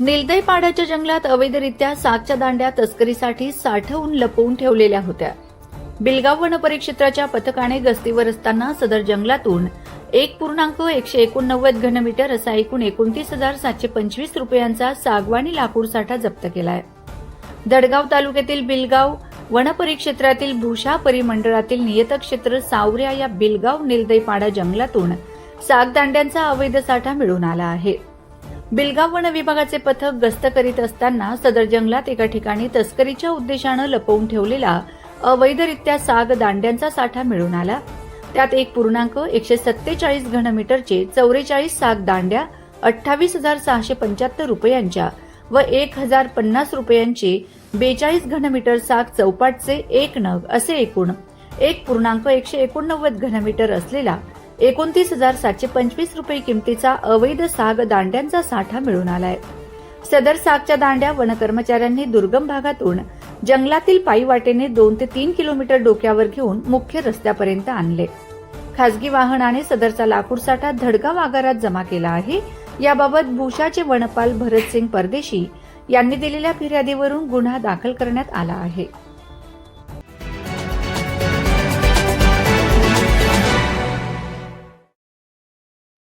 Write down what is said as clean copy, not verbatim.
निलदईपाड्याच्या जंगलात अवैधरित्या सागच्या दांड्या तस्करीसाठी साठवून लपवून ठेवलेल्या होत्या। बिलगाव वन परिक्षेत्राच्या पथकाने गस्तीवर असताना सदर जंगलातून 1.189 घनमीटर असा एकूण 29,725 रुपयांचा सागवानी लाकूड साठा जप्त केलाय। दडगाव तालुक्यातील बिलगाव वन परिक्षेत्रातील भूषा परिमंडळातील नियतक्षेत्र सावऱ्या या बिलगाव निलदईपाडा जंगलातून सागदांड्यांचा अवैध साठा मिळून आला आहे। बिलगाव वन विभागाचे पथक गस्त करीत असताना सदर जंगलात एका ठिकाणी तस्करीच्या उद्देशानं लपवून ठेवलेला अवैधरित्या साग दांड्यांचा साठा मिळून आला। त्यात 1.147 घनमीटरचे 44 साग दांड्या 28,675 रुपयांच्या व 1,050 रुपयांचे 42 घनमीटर साग चौपाटचे 1 नग असे एकूण 1.189 घनमीटर असलेला 29,725 रुपये किमतीचा अवैध साग दांड्यांचा साठा मिळून आलाय। सदर सागच्या दांड्या वन कर्मचाऱ्यांनी दुर्गम भागातून जंगलातील पायी वाटेने 2 ते 3 किलोमीटर डोक्यावर घेऊन मुख्य रस्त्यापर्यंत आणले। खासगी वाहनाने सदरचा लाकूड साठा धडगाव आगारात जमा केला आहे। याबाबत भूषाचे वनपाल भरतसिंग परदेशी यांनी दिलेल्या फिर्यादीवरून गुन्हा दाखल करण्यात आला आहे।